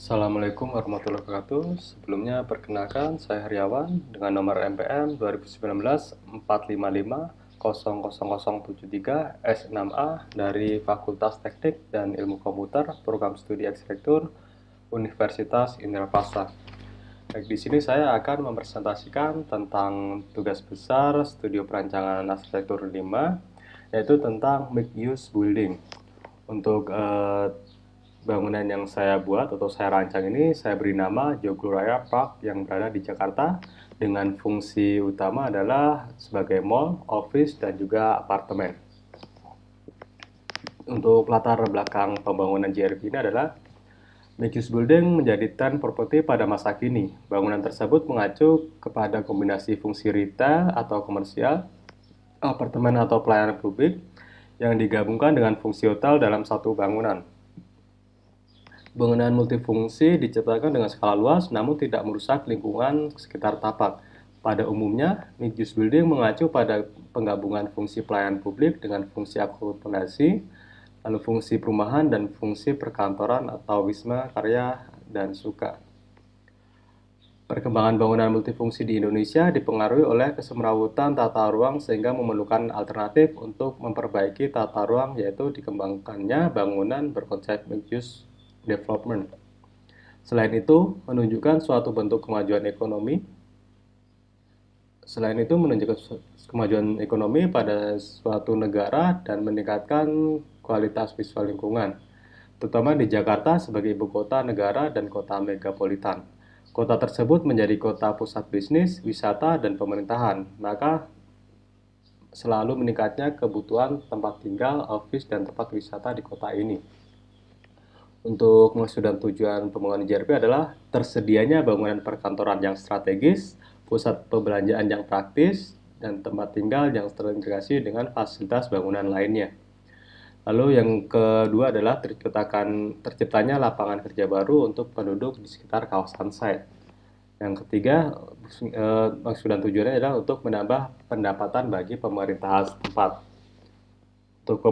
Assalamualaikum warahmatullahi wabarakatuh. Sebelumnya perkenalkan, saya Heriawan dengan nomor MPM 2019-455-00073 S6A dari Fakultas Teknik dan Ilmu Komputer, Program Studi Arsitektur, Universitas Indraprasta. Baik, di sini saya akan mempresentasikan tentang tugas besar Studio Perancangan Arsitektur 5, yaitu tentang Mixed Use Building. Untuk bangunan yang saya buat atau saya rancang ini saya beri nama Joglo Raya Park yang berada di Jakarta dengan fungsi utama adalah sebagai mall, office, dan juga apartemen. Untuk latar belakang pembangunan JRP ini adalah mixed use building menjadi tren properti pada masa kini. Bangunan tersebut mengacu kepada kombinasi fungsi retail atau komersial, apartemen atau pelayanan publik yang digabungkan dengan fungsi hotel dalam satu bangunan. Bangunan multifungsi diciptakan dengan skala luas namun tidak merusak lingkungan sekitar tapak. Pada umumnya, mixed use building mengacu pada penggabungan fungsi pelayanan publik dengan fungsi akomodasi, lalu fungsi perumahan dan fungsi perkantoran atau wisma karya dan suka. Perkembangan bangunan multifungsi di Indonesia dipengaruhi oleh kesemrawutan tata ruang sehingga memerlukan alternatif untuk memperbaiki tata ruang, yaitu dikembangkannya bangunan berkonsep mixed use development. Selain itu, menunjukkan suatu bentuk kemajuan ekonomi. Selain itu, menunjukkan kemajuan ekonomi pada suatu negara dan meningkatkan kualitas visual lingkungan, terutama di Jakarta sebagai ibu kota negara dan kota megapolitan. Kota tersebut menjadi kota pusat bisnis, wisata, dan pemerintahan, maka selalu meningkatnya kebutuhan tempat tinggal, office, dan tempat wisata di kota ini. Untuk maksud dan tujuan pembangunan JRP adalah tersedianya bangunan perkantoran yang strategis, pusat perbelanjaan yang praktis, dan tempat tinggal yang terintegrasi dengan fasilitas bangunan lainnya. Lalu yang kedua adalah terciptanya lapangan kerja baru untuk penduduk di sekitar kawasan site. Yang ketiga, maksud dan tujuannya adalah untuk menambah pendapatan bagi pemerintah setempat. Untuk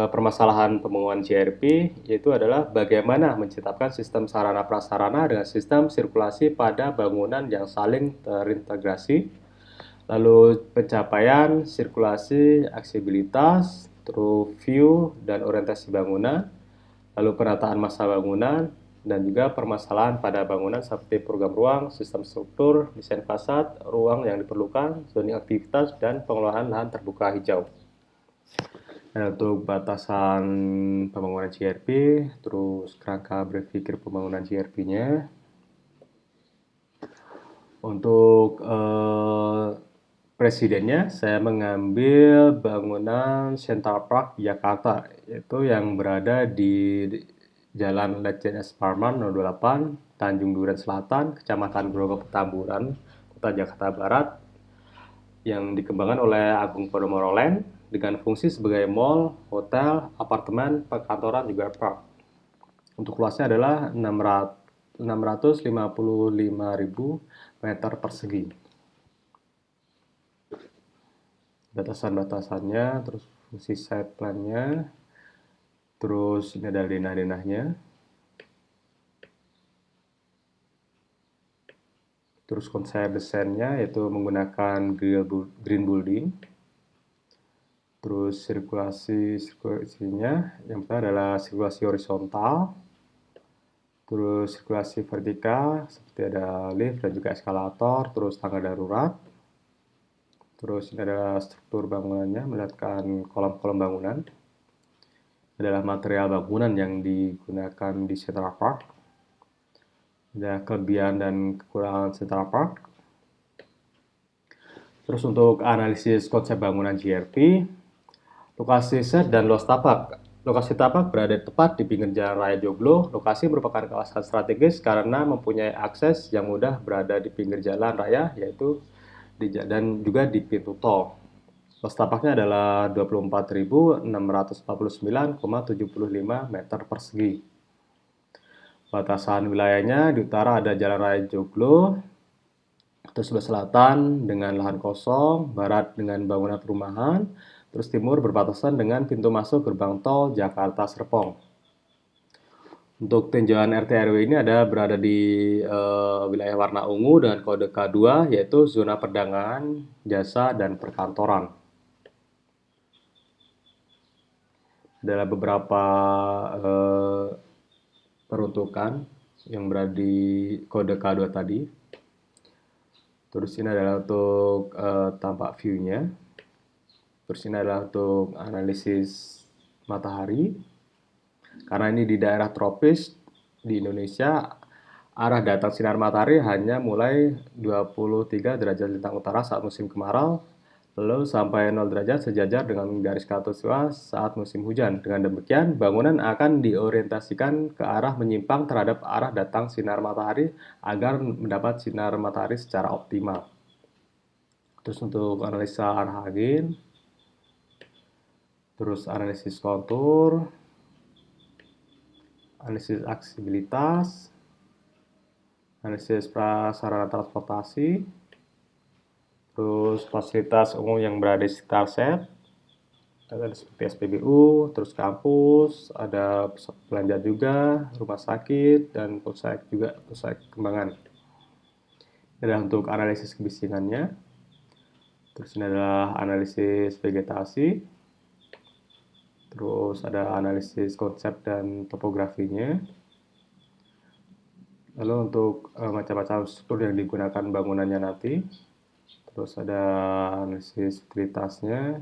permasalahan pembangunan JRP yaitu adalah bagaimana menciptakan sistem sarana prasarana dengan sistem sirkulasi pada bangunan yang saling terintegrasi, lalu pencapaian sirkulasi, aksesibilitas, terus view dan orientasi bangunan, lalu penataan massa bangunan, dan juga permasalahan pada bangunan seperti program ruang, sistem struktur, desain fasad, ruang yang diperlukan, zoning aktivitas, dan pengelolaan lahan terbuka hijau. Nah, untuk batasan pembangunan JRP, terus kerangka berpikir pembangunan JRP-nya. Untuk presidennya, saya mengambil bangunan Central Park Jakarta, yaitu yang berada di Jalan Lejen S. Parman No. 28, Tanjung Duren Selatan, Kecamatan Grogol Petamburan, Kota Jakarta Barat, yang dikembangkan oleh Agung Podomoro Land dengan fungsi sebagai mall, hotel, apartemen, perkantoran, juga park. Untuk luasnya adalah 655.000 meter persegi. Batasan-batasannya, terus fungsi site plan-nya, terus ini ada denah-denahnya. Terus konsep desainnya yaitu menggunakan green building. Terus sirkulasinya yang pertama adalah sirkulasi horizontal, terus sirkulasi vertikal seperti ada lift dan juga eskalator, terus tangga darurat. Terus ini adalah struktur bangunannya, melihatkan kolom-kolom bangunan. Adalah material bangunan yang digunakan di Central Park. Ada kelebihan dan kekurangan Central Park. Terus untuk analisis konsep bangunan JRP, lokasi set dan luas tapak. Lokasi tapak berada tepat di pinggir Jalan Raya Joglo. Lokasi merupakan kawasan strategis karena mempunyai akses yang mudah berada di pinggir jalan raya, yaitu dan juga di pintu tol. Luas tapaknya adalah 24.649,75 meter persegi. Batasan wilayahnya di utara ada Jalan Raya Joglo, terus sebelah selatan dengan lahan kosong, barat dengan bangunan perumahan, terus timur berbatasan dengan pintu masuk gerbang tol Jakarta Serpong. Untuk tinjauan RT RW ini berada di wilayah warna ungu dengan kode K2, yaitu zona perdagangan, jasa, dan perkantoran. Adalah beberapa eh, peruntukan yang berada di kode K2 tadi. Terus ini adalah untuk tampak view-nya. Terus ini adalah untuk analisis matahari. Karena ini di daerah tropis di Indonesia, arah datang sinar matahari hanya mulai 23 derajat lintang utara saat musim kemarau, lalu sampai 0 derajat sejajar dengan garis khatulistiwa saat musim hujan. Dengan demikian, bangunan akan diorientasikan ke arah menyimpang terhadap arah datang sinar matahari agar mendapat sinar matahari secara optimal. Terus untuk analisa arah angin, terus analisis kontur, analisis aksibilitas, analisis prasarana transportasi, terus fasilitas umum yang berada di sekitar set, ada seperti SPBU, terus kampus, ada pusat belanja juga, rumah sakit, dan pusat kembangan. Ini adalah untuk analisis kebisingannya. Terus ini adalah analisis vegetasi. Terus ada analisis konsep dan topografinya. Lalu untuk macam-macam struktur yang digunakan bangunannya nanti. Terus ada analisis utilitasnya.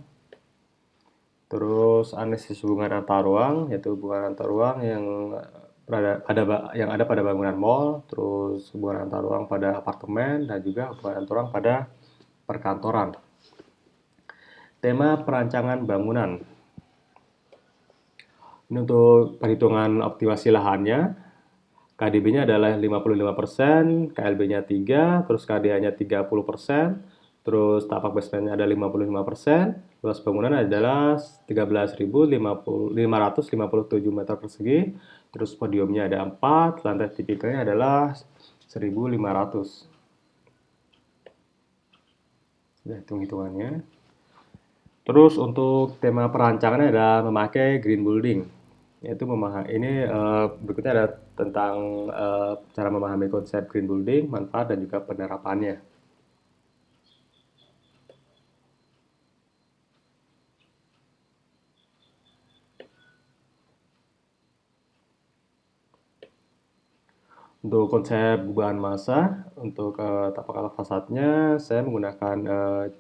Terus analisis hubungan antar ruang, yaitu hubungan antar ruang yang ada pada bangunan mall, terus hubungan antar ruang pada apartemen, dan juga hubungan antar ruang pada perkantoran. Tema perancangan bangunan. Ini untuk perhitungan optimasi lahannya. KDB-nya adalah 55%, KLB-nya 3, terus KDA-nya 30%, terus tapak basementnya ada 55%, luas bangunan adalah 13.557 meter persegi, terus podiumnya ada 4, lantai tipikalnya adalah 1.500. Sudah hitung-hitungannya. Terus untuk tema perancangannya adalah memakai green building. Yaitu berikutnya ada tentang cara memahami konsep green building, manfaat, dan juga penerapannya. Untuk konsep gubahan massa, untuk tapak ala fasadnya, saya menggunakan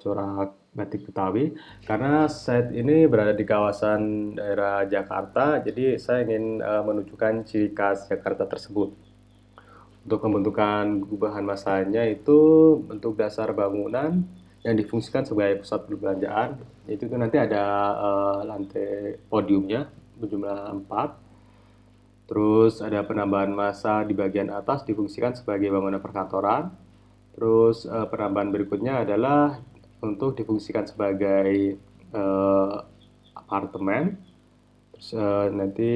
corak batik Betawi karena set ini berada di kawasan daerah Jakarta, jadi saya ingin menunjukkan ciri khas Jakarta tersebut. Untuk pembentukan gubahan massanya itu bentuk dasar bangunan yang difungsikan sebagai pusat perbelanjaan. Itu nanti ada lantai podiumnya berjumlah 4. Terus ada penambahan massa di bagian atas difungsikan sebagai bangunan perkantoran. Terus penambahan berikutnya adalah untuk difungsikan sebagai apartemen. Terus nanti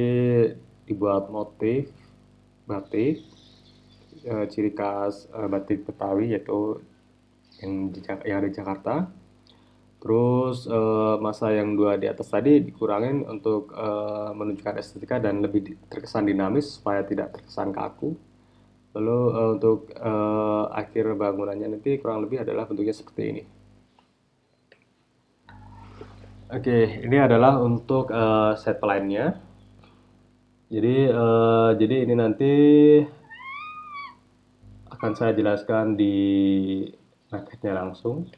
dibuat motif batik, ciri khas batik Betawi yaitu yang ada di Jakarta. Terus masa yang 2 di atas tadi dikurangin untuk menunjukkan estetika dan lebih terkesan dinamis supaya tidak terkesan kaku. Lalu untuk akhir bangunannya nanti kurang lebih adalah bentuknya seperti ini. Oke, ini adalah untuk set plan-nya. Jadi ini nanti akan saya jelaskan di makeetnya langsung.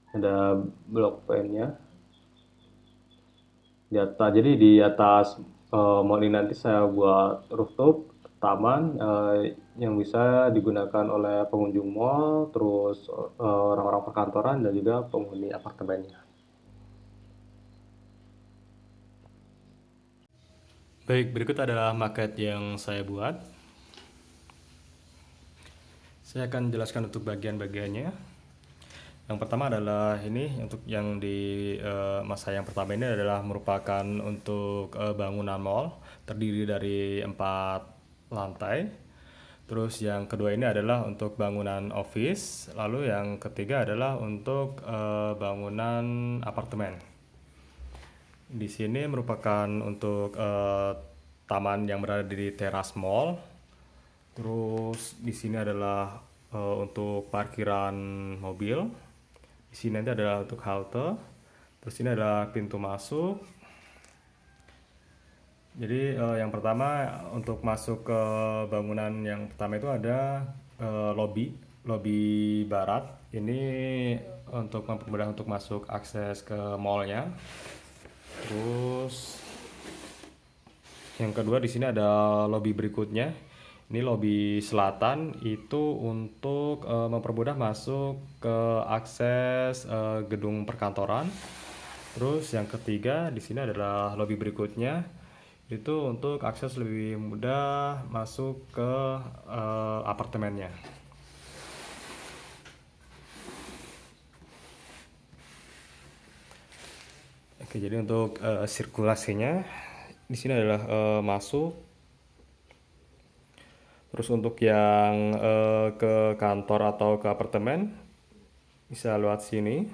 Ada blok plan-nya. Jadi di atas mall ini nanti saya buat rooftop, taman yang bisa digunakan oleh pengunjung mall, terus orang-orang perkantoran dan juga penghuni apartemennya. Baik, berikut adalah maket yang saya buat. Saya akan jelaskan untuk bagian-bagiannya. Yang pertama adalah ini untuk yang di masa yang pertama ini adalah merupakan untuk bangunan mall terdiri dari 4 lantai. Terus yang kedua ini adalah untuk bangunan office, lalu yang ketiga adalah untuk bangunan apartemen. Di sini merupakan untuk taman yang berada di teras mall. Terus di sini adalah untuk parkiran mobil. Di sini nanti adalah untuk halte. Terus ini adalah pintu masuk. Jadi yang pertama untuk masuk ke bangunan yang pertama itu ada lobby barat. Ini untuk mempermudah untuk masuk akses ke mallnya. Terus yang kedua di sini ada lobby berikutnya. Ini lobby selatan itu untuk mempermudah masuk ke akses gedung perkantoran. Terus yang ketiga di sini adalah lobby berikutnya, itu untuk akses lebih mudah masuk ke apartemennya. Oke, jadi untuk sirkulasinya di sini adalah masuk. Terus untuk yang ke kantor atau ke apartemen bisa lewat sini.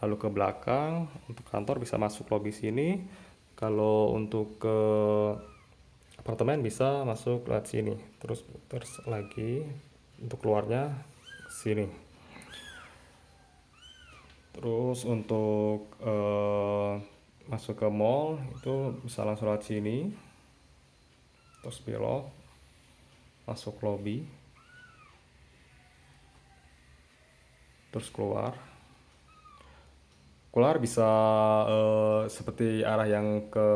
Lalu ke belakang, untuk kantor bisa masuk lobby sini. Kalau untuk ke apartemen bisa masuk lewat sini. Terus lagi untuk keluarnya sini. Terus untuk masuk ke mall itu bisa langsung lewat sini. Terus belok masuk lobby. Terus keluar bisa seperti arah yang ke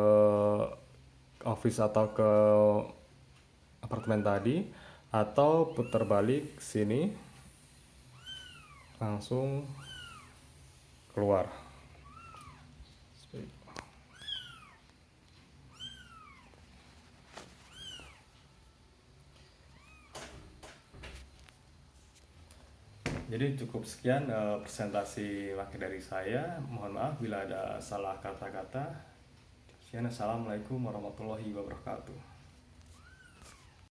office atau ke apartemen tadi, atau putar balik sini langsung keluar. Jadi cukup sekian presentasi wakil dari saya. Mohon maaf bila ada salah kata-kata. Sekian, assalamualaikum warahmatullahi wabarakatuh.